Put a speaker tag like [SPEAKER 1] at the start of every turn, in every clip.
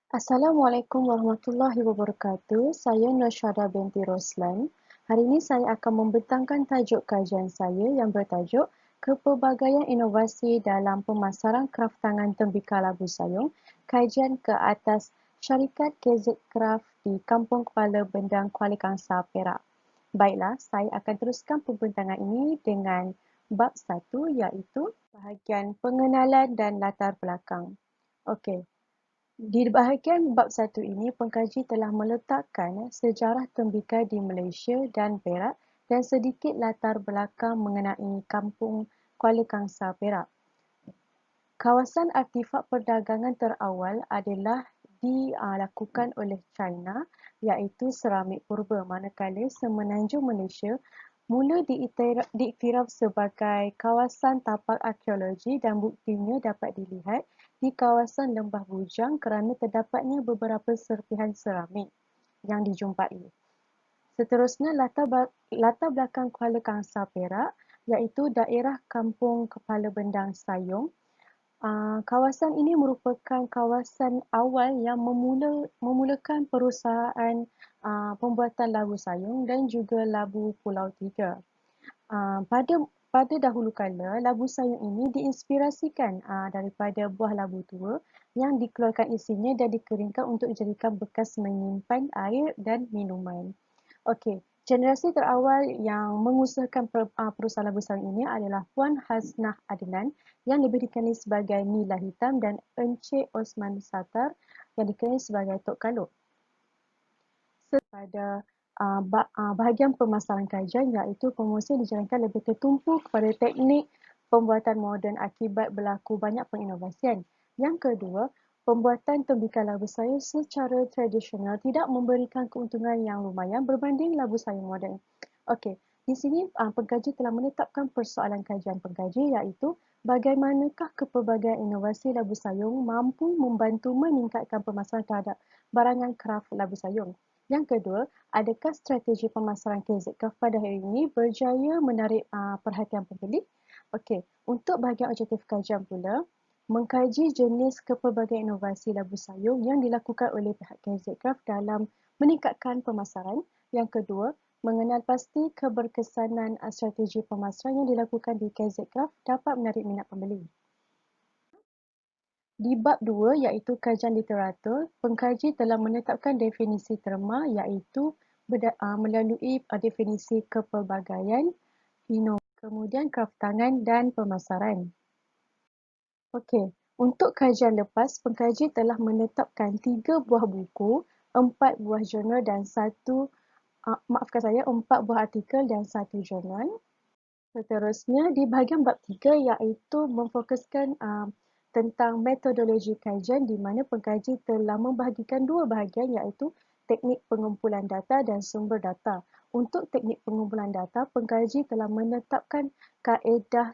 [SPEAKER 1] Assalamualaikum warahmatullahi wabarakatuh. Saya Nosyada binti Roslan. Hari ini saya akan membentangkan tajuk kajian saya yang bertajuk Kepelbagaian Inovasi dalam Pemasaran Kraf Tangan Tembika Labu Sayung, kajian ke atas syarikat KZ Kraf di Kampung Kepala Bendang Kuala Kangsar, Perak. Baiklah, saya akan teruskan pembentangan ini dengan bab 1 iaitu bahagian pengenalan dan latar belakang. Okey. Di bahagian bab 1 ini, pengkaji telah meletakkan sejarah tembika di Malaysia dan Perak dan sedikit latar belakang mengenai Kampung Kuala Kangsar, Perak. Kawasan artifak perdagangan terawal adalah dilakukan oleh China iaitu seramik purba, manakala semenanjung Malaysia mula diiktiraf sebagai kawasan tapak arkeologi dan buktinya dapat dilihat di kawasan Lembah Bujang kerana terdapatnya beberapa serpihan seramik yang dijumpai. Seterusnya, latar belakang Kuala Kangsar, Perak iaitu daerah Kampung Kepala Bendang Sayung. Kawasan ini merupakan kawasan awal yang memulakan perusahaan pembuatan labu sayung dan juga labu Pulau Tiga. Pada dahulu kala, labu sayung ini diinspirasikan daripada buah labu tua yang dikeluarkan isinya dan dikeringkan untuk dijadikan bekas menyimpan air dan minuman. Okey, generasi terawal yang mengusahakan perusahaan labu sayung ini adalah Puan Hasnah Adnan yang lebih dikenali sebagai Nila Hitam dan Encik Osman Satar yang dikenali sebagai Tok Kalub. Pada bahagian pemasaran kajian iaitu promosi dijalankan lebih tertumpu kepada teknik pembuatan moden akibat berlaku banyak penginovasian. Yang kedua, pembuatan tembikar labu sayur secara tradisional tidak memberikan keuntungan yang lumayan berbanding labu sayur moden. Okey, di sini pengkaji telah menetapkan persoalan kajian pengkaji iaitu bagaimanakah kepelbagaian inovasi labu sayung mampu membantu meningkatkan pemasaran terhadap barangan kraf labu sayung. Yang kedua, adakah strategi pemasaran KZ Kraf pada hari ini berjaya menarik perhatian pembeli? Okey, untuk bahagian objektif kajian pula, mengkaji jenis kepelbagaian inovasi labu sayung yang dilakukan oleh pihak KZ Kraf dalam meningkatkan pemasaran. Yang kedua, mengenal pasti keberkesanan strategi pemasaran yang dilakukan di KZ Kraf dapat menarik minat pembeli. Di bab 2 iaitu kajian literatur, pengkaji telah menetapkan definisi terma iaitu melalui definisi kepelbagaian, inovasi, kemudian kraftangan dan pemasaran. Okey, untuk kajian lepas, pengkaji telah menetapkan 3 buah buku, 4 buah jurnal dan 4 buah artikel dan 1 jurnal. Seterusnya, di bahagian bab 3 iaitu memfokuskan tentang metodologi kajian di mana pengkaji telah membahagikan 2 bahagian iaitu teknik pengumpulan data dan sumber data. Untuk teknik pengumpulan data, pengkaji telah menetapkan kaedah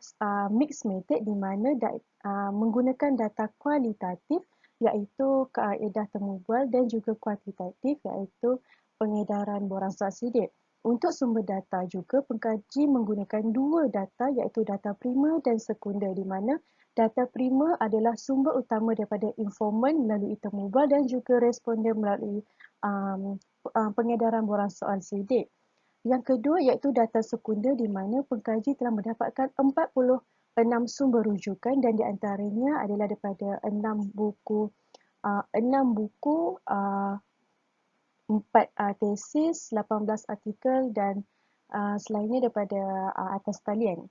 [SPEAKER 1] mixed method di mana menggunakan data kualitatif iaitu kaedah temubual dan juga kuantitatif iaitu pengedaran borang surat sidik. Untuk sumber data juga, pengkaji menggunakan 2 data iaitu data primer dan sekunder di mana data primer adalah sumber utama daripada informan melalui temubual dan juga responden melalui pengedaran borang soal sidik. Yang kedua iaitu data sekunder di mana pengkaji telah mendapatkan 46 sumber rujukan dan di antaranya adalah daripada 6 buku 4 tesis, 18 artikel dan selainnya daripada atas talian.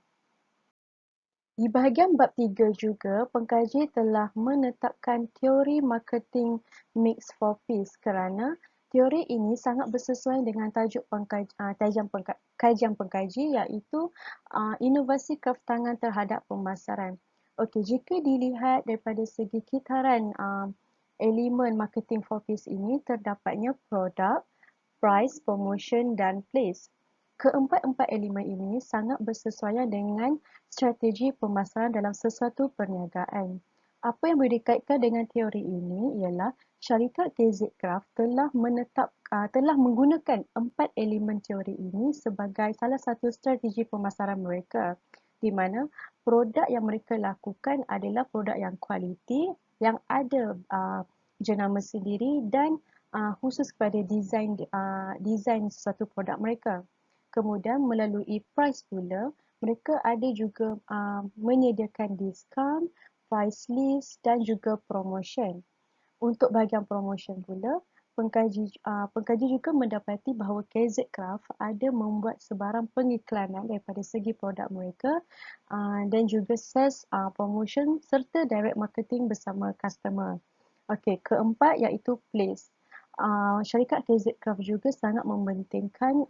[SPEAKER 1] Di bahagian bab 3 juga, pengkaji telah menetapkan teori marketing mix for peace kerana teori ini sangat bersesuaian dengan tajuk kajian pengkaji iaitu inovasi kraftangan terhadap pemasaran. Okey, jika dilihat daripada segi kitaran elemen marketing for peace ini terdapatnya produk, price, promotion dan place. Keempat-empat elemen ini sangat bersesuaian dengan strategi pemasaran dalam sesuatu perniagaan. Apa yang boleh dikaitkan dengan teori ini ialah syarikat KZ Kraf telah menggunakan 4 elemen teori ini sebagai salah satu strategi pemasaran mereka di mana produk yang mereka lakukan adalah produk yang kualiti, yang ada jenama sendiri dan khusus kepada desain sesuatu produk mereka. Kemudian melalui price pula, mereka ada juga menyediakan diskaun, price list dan juga promotion. Untuk bahagian promotion pula, pengkaji juga mendapati bahawa KZ Craft ada membuat sebarang pengiklanan daripada segi produk mereka dan juga sales promotion serta direct marketing bersama customer. Okey, keempat iaitu place. Syarikat KZ Craft juga sangat mementingkan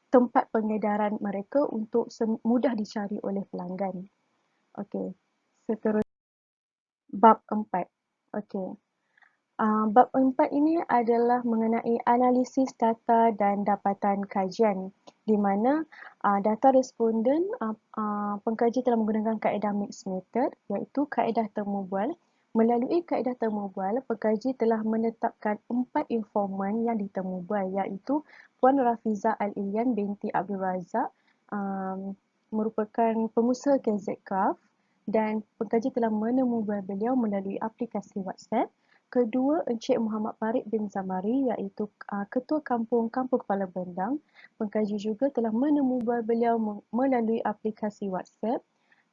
[SPEAKER 1] tempat pengedaran mereka untuk mudah dicari oleh pelanggan. Okey, seterusnya bab 4. Okey. Bab 4 ini adalah mengenai analisis data dan dapatan kajian di mana data responden pengkaji telah menggunakan kaedah mixed method iaitu kaedah temu bual. Melalui kaedah temu bual, pengkaji telah menetapkan 4 informan yang ditemu bual iaitu Puan Rafiza Al-Ilian binti Abdul Razak merupakan pengusaha KZ Craft dan pengkaji telah menemu bual beliau melalui aplikasi WhatsApp. Kedua, Encik Muhammad Farid bin Zamari iaitu Ketua Kampung Kepala Bendang. Pengkaji juga telah menemu bual beliau melalui aplikasi WhatsApp.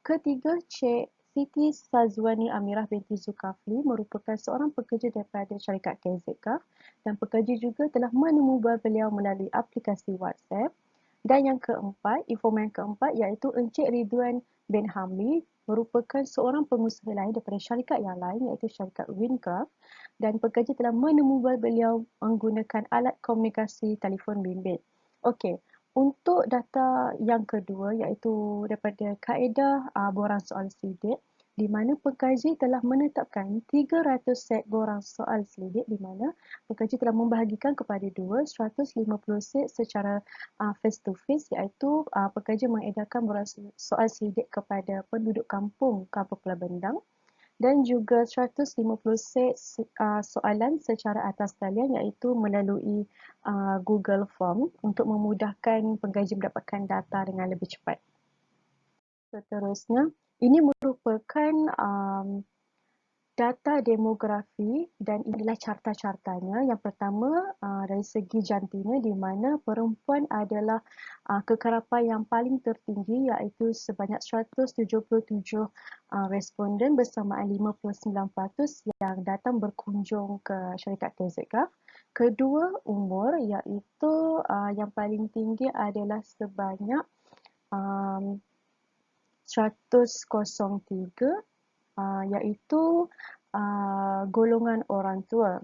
[SPEAKER 1] Ketiga, Cik Siti Sazwani Amirah binti Zulkafli merupakan seorang pekerja daripada syarikat KZK dan pengkaji juga telah menemu bual beliau melalui aplikasi WhatsApp. Dan yang keempat, informan keempat iaitu Encik Ridwan bin Hamli merupakan seorang pengusaha lain daripada syarikat yang lain iaitu syarikat Windcraft dan pengkaji telah menemu bual beliau menggunakan alat komunikasi telefon bimbit. Okey, untuk data yang kedua iaitu daripada kaedah borang soal selidik di mana pengkaji telah menetapkan 300 set borang soal selidik di mana pengkaji telah membahagikan kepada 150 set secara face to face iaitu pengkaji mengedarkan borang soal selidik kepada penduduk kampung Kepala Bendang dan juga 150 set soalan secara atas talian iaitu melalui Google Form untuk memudahkan pengkaji mendapatkan data dengan lebih cepat. Seterusnya, ini merupakan data demografi dan inilah carta-cartanya. Yang pertama dari segi jantina di mana perempuan adalah kekerapan yang paling tertinggi iaitu sebanyak 177 responden bersamaan 59% yang datang berkunjung ke syarikat KZK. Kedua, umur iaitu yang paling tinggi adalah sebanyak 103 iaitu golongan orang tua.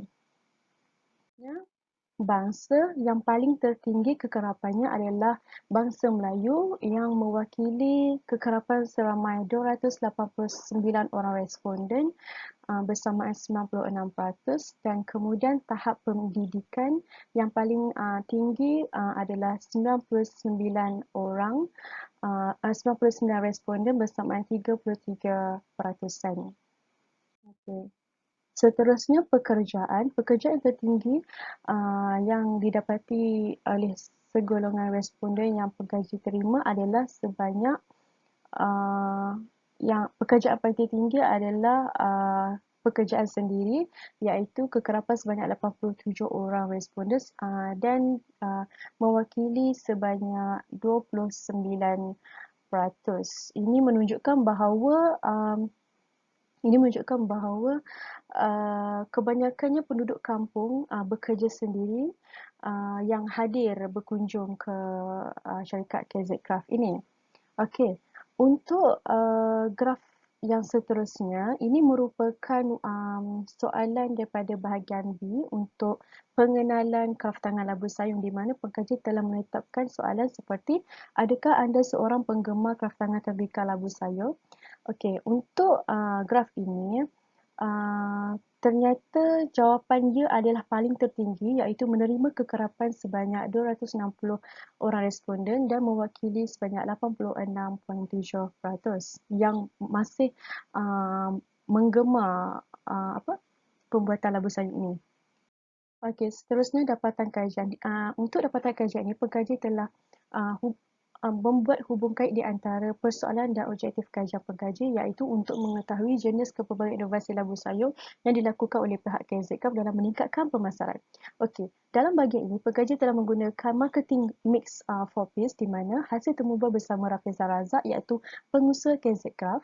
[SPEAKER 1] Bangsa yang paling tertinggi kekerapannya adalah bangsa Melayu yang mewakili kekerapan seramai 289 orang responden bersamaan 96% dan kemudian tahap pendidikan yang paling tinggi adalah 99 orang 99 responden bersamaan 33%. Okay. Seterusnya pekerjaan tertinggi yang didapati oleh segolongan responden yang pengkaji terima adalah sebanyak yang pekerjaan paling tinggi adalah pekerjaan sendiri iaitu kekerapan sebanyak 87 orang responden dan mewakili sebanyak 29%. Ini menunjukkan bahawa kebanyakannya penduduk kampung bekerja sendiri yang hadir berkunjung ke syarikat KZ Craft ini. Okey, untuk graf yang seterusnya, ini merupakan soalan daripada bahagian B untuk pengenalan kraftangan labu sayung di mana pengkaji telah menetapkan soalan seperti adakah anda seorang penggemar kraftangan tembikar labu sayung? Okey, untuk graf ini ternyata jawapan dia adalah paling tertinggi iaitu menerima kekerapan sebanyak 260 orang responden dan mewakili sebanyak 86.7% yang masih menggemar pembuatan labu sayung ini. Okey, seterusnya dapatan kajian. Untuk dapatan kajian ini, pengkaji telah membuat hubung kait di antara persoalan dan objektif kajian pengkaji, iaitu untuk mengetahui jenis kepelbagaian inovasi labu sayur yang dilakukan oleh pihak KZKAF dalam meningkatkan pemasaran. Okey, dalam bahagian ini pengkaji telah menggunakan marketing mix 4Ps di mana hasil temu bual bersama Rafiza Razak iaitu pengusaha KZKAF.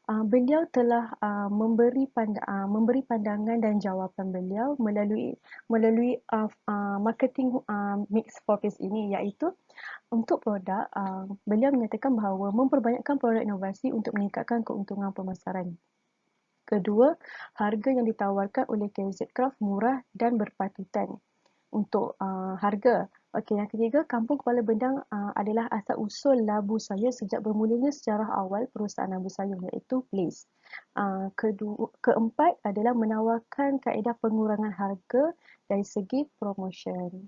[SPEAKER 1] Beliau telah memberi pandangan dan jawapan beliau melalui marketing mix 4Ps ini, iaitu untuk produk, beliau menyatakan bahawa memperbanyakkan produk inovasi untuk meningkatkan keuntungan pemasaran. Kedua, harga yang ditawarkan oleh KZCraft murah dan berpatutan. Untuk harga. Okey, yang ketiga, Kampung Kepala Bendang adalah asal usul labu sayur sejak bermulanya sejarah awal perusahaan labu sayur, iaitu Blaze. Keempat adalah menawarkan kaedah pengurangan harga dari segi promotion.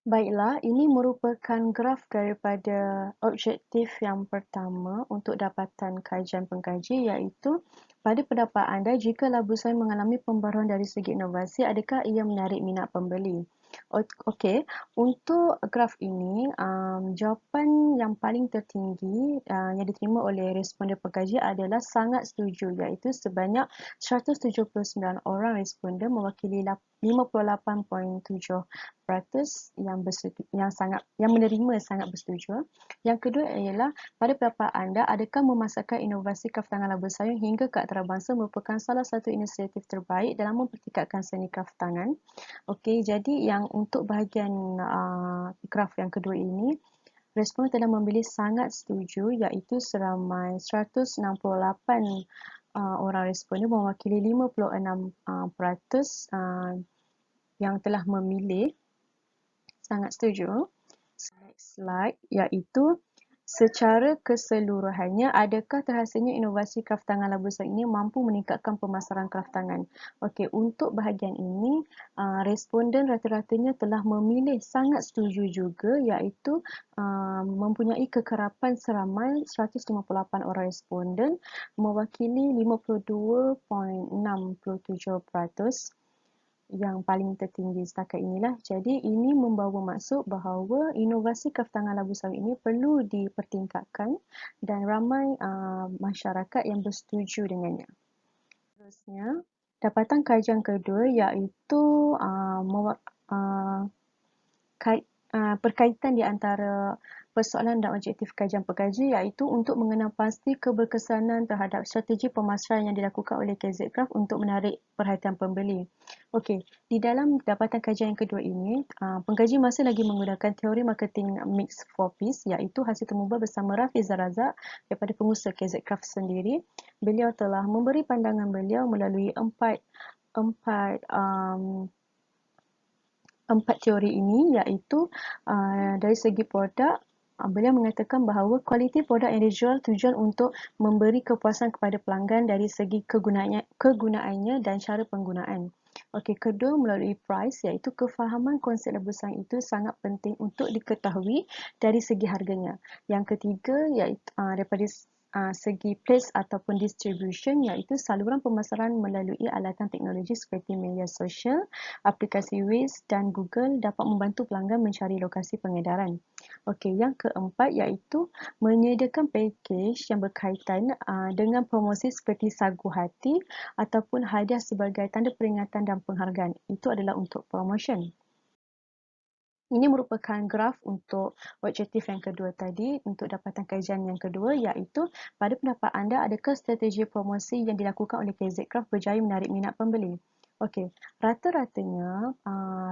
[SPEAKER 1] Baiklah, ini merupakan graf daripada objektif yang pertama untuk dapatan kajian pengkaji, iaitu pada pendapat anda, jika labu sayur mengalami pembaruan dari segi inovasi, adakah ia menarik minat pembeli? Okey, untuk graf ini, jawapan yang paling tertinggi yang diterima oleh responden pengkaji adalah sangat setuju, iaitu sebanyak 179 orang responden mewakili 58.7% yang menerima sangat bersetuju. Yang kedua ialah, pada pendapat anda, adakah memasarkan inovasi kraftangan labu sayur hingga ke antarabangsa merupakan salah satu inisiatif terbaik dalam mempertingkatkan seni kraftangan? Okey, jadi yang untuk bahagian graf yang kedua ini, respon telah memilih sangat setuju, iaitu seramai 168 orang responden mewakili 56% yang telah memilih sangat setuju. Next slide, iaitu secara keseluruhannya, adakah terhasilnya inovasi kraftangan labu sayur ini mampu meningkatkan pemasaran kraftangan? Okey, untuk bahagian ini, responden rata-ratanya telah memilih sangat setuju juga, iaitu mempunyai kekerapan seramai 158 orang responden mewakili 52.67%. Yang paling tertinggi setakat inilah. Jadi ini membawa maksud bahawa inovasi kraftangan labu sayur ini perlu dipertingkatkan dan ramai masyarakat yang bersetuju dengannya. Terusnya, dapatan kajian kedua iaitu perkaitan di antara persoalan dan objektif kajian pengkaji, iaitu untuk mengenal pasti keberkesanan terhadap strategi pemasaran yang dilakukan oleh KZCraft untuk menarik perhatian pembeli. Okey, di dalam dapatan kajian yang kedua ini, pengkaji masih lagi menggunakan teori marketing mix 4Ps, iaitu hasil temu bual bersama Rafiza Razak daripada pengusaha KZCraft sendiri. Beliau telah memberi pandangan beliau melalui empat teori ini, iaitu dari segi produk, beliau mengatakan bahawa kualiti produk yang dijual tujuan untuk memberi kepuasan kepada pelanggan dari segi kegunaannya dan cara penggunaan. Okey, kedua, melalui price, iaitu kefahaman konsep labu sayur itu sangat penting untuk diketahui dari segi harganya. Yang ketiga, iaitu daripada segi place ataupun distribution, iaitu saluran pemasaran melalui alatan teknologi seperti media sosial, aplikasi Waze dan Google dapat membantu pelanggan mencari lokasi pengedaran. Okey, yang keempat iaitu menyediakan pakej yang berkaitan dengan promosi seperti sagu hati ataupun hadiah sebagai tanda peringatan dan penghargaan. Itu adalah untuk promotion. Ini merupakan graf untuk objektif yang kedua tadi, untuk dapatan kajian yang kedua, iaitu pada pendapat anda, adakah strategi promosi yang dilakukan oleh KZCraft berjaya menarik minat pembeli? Okey, rata-ratanya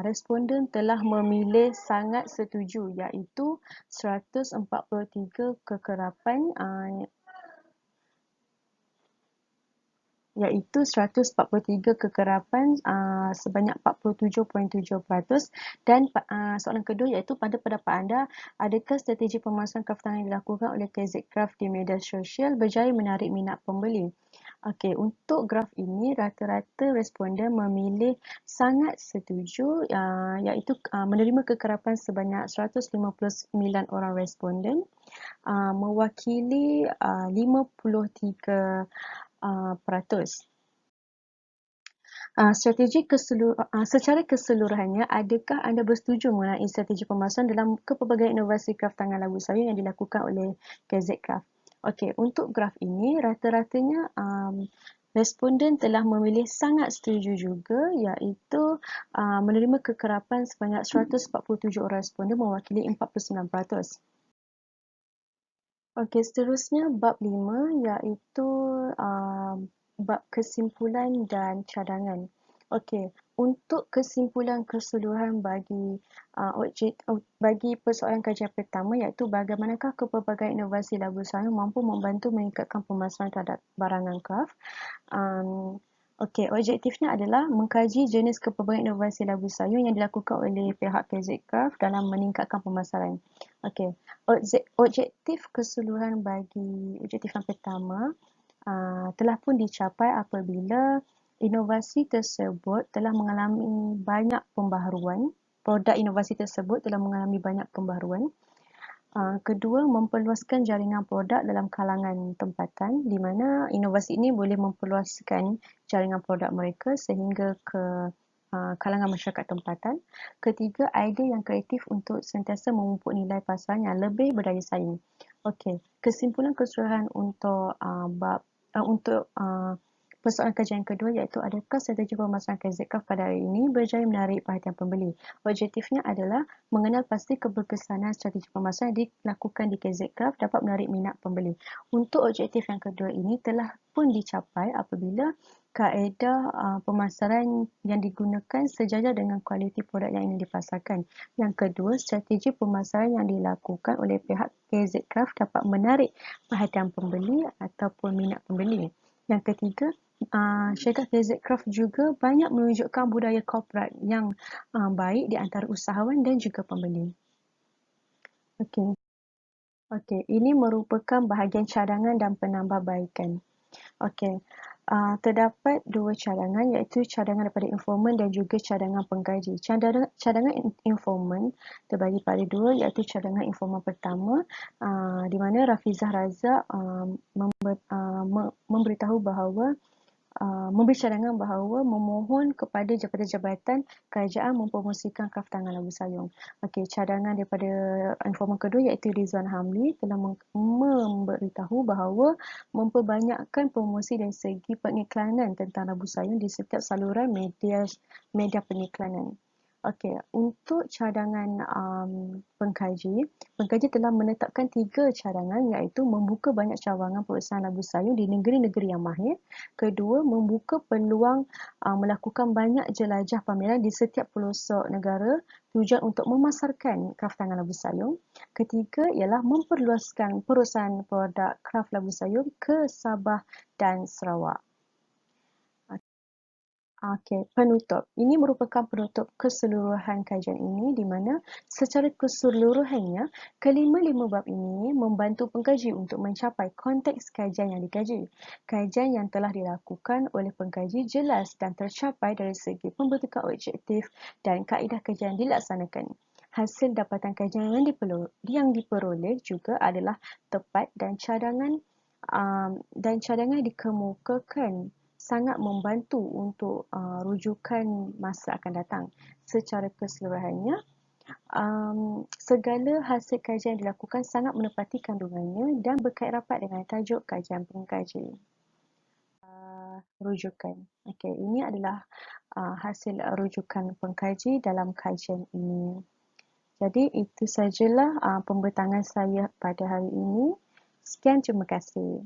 [SPEAKER 1] responden telah memilih sangat setuju, iaitu 143 kekerapan iaitu 143 kekerapan sebanyak 47.7%. Dan soalan kedua iaitu, pada pendapat anda, adakah strategi pemasaran kraftangan yang dilakukan oleh KZCraft di media sosial berjaya menarik minat pembeli? Okey, untuk graf ini rata-rata responden memilih sangat setuju, iaitu menerima kekerapan sebanyak 159 orang responden mewakili 53%. Secara keseluruhannya, adakah anda bersetuju mengenai strategi pemasaran dalam kepelbagaian inovasi kraf tangan labu sayur yang dilakukan oleh KZ Craft? Okey, untuk graf ini rata-ratanya responden telah memilih sangat setuju juga, iaitu menerima kekerapan sebanyak 147 orang responden mewakili 49%. Okey, seterusnya bab 5 iaitu bab kesimpulan dan cadangan. Okey, untuk kesimpulan keseluruhan bagi persoalan kajian pertama iaitu bagaimanakah kepelbagaian inovasi labu sayur mampu membantu meningkatkan pemasaran terhadap barangan kraft. Okey, objektifnya adalah mengkaji jenis kepelbagaian inovasi labu sayur yang dilakukan oleh pihak KZ Craft dalam meningkatkan pemasaran. Okey, objektif keseluruhan bagi objektif yang pertama telah pun dicapai apabila inovasi tersebut telah mengalami banyak pembaharuan. Produk inovasi tersebut telah mengalami banyak pembaharuan. Kedua, memperluaskan jaringan produk dalam kalangan tempatan, di mana inovasi ini boleh memperluaskan jaringan produk mereka sehingga ke kalangan masyarakat tempatan. Ketiga, idea yang kreatif untuk sentiasa memupuk nilai pasaran yang lebih berdaya saing. Okey, kesimpulan keseluruhan untuk persoalan kajian kedua iaitu adakah strategi pemasaran KZ Craft pada hari ini berjaya menarik perhatian pembeli. Objektifnya adalah mengenal pasti keberkesanan strategi pemasaran yang dilakukan di KZ Craft dapat menarik minat pembeli. Untuk objektif yang kedua ini telah pun dicapai apabila kaedah pemasaran yang digunakan sejajar dengan kualiti produk yang ingin dipasarkan. Yang kedua, strategi pemasaran yang dilakukan oleh pihak KZ Craft dapat menarik perhatian pembeli ataupun minat pembeli. Yang ketiga, syarikat KZ Craft juga banyak menunjukkan budaya korporat yang baik di antara usahawan dan juga pembeli. Okey. Okey, ini merupakan bahagian cadangan dan penambahbaikan. Okey, terdapat dua cadangan iaitu cadangan daripada informan dan juga cadangan pengkaji. Cadangan informan terbagi pada dua iaitu cadangan informan pertama di mana Rafizah Razak memberitahu bahawa memberi cadangan bahawa memohon kepada jabatan-jabatan kerajaan mempromosikan kraf tangan labu sayur. Okey, cadangan daripada informan kedua iaitu Rizwan Hamli telah memberitahu bahawa memperbanyakkan promosi dari segi pengiklanan tentang labu sayur di setiap saluran media pengiklanan. Okey, untuk cadangan pengkaji telah menetapkan 3 cadangan iaitu membuka banyak cawangan perusahaan labu sayur di negeri-negeri yang mahir. Kedua, membuka peluang melakukan banyak jelajah pameran di setiap pelosok negara tujuan untuk memasarkan kraf tangan labu sayur. Ketiga ialah memperluaskan perusahaan produk kraf labu sayur ke Sabah dan Sarawak. Okey, penutup. Ini merupakan penutup keseluruhan kajian ini di mana secara keseluruhannya kelima-lima bab ini membantu pengkaji untuk mencapai konteks kajian yang dikaji. Kajian yang telah dilakukan oleh pengkaji jelas dan tercapai dari segi pembentukan objektif dan kaedah kajian dilaksanakan. Hasil dapatan kajian yang diperoleh juga adalah tepat dan cadangan dikemukakan sangat membantu untuk rujukan masa akan datang. Secara keseluruhannya, segala hasil kajian yang dilakukan sangat menepati kandungannya dan berkait rapat dengan tajuk kajian pengkaji. Rujukan. Okey, ini adalah hasil rujukan pengkaji dalam kajian ini. Jadi itu sajalah pembentangan saya pada hari ini. Sekian, terima kasih.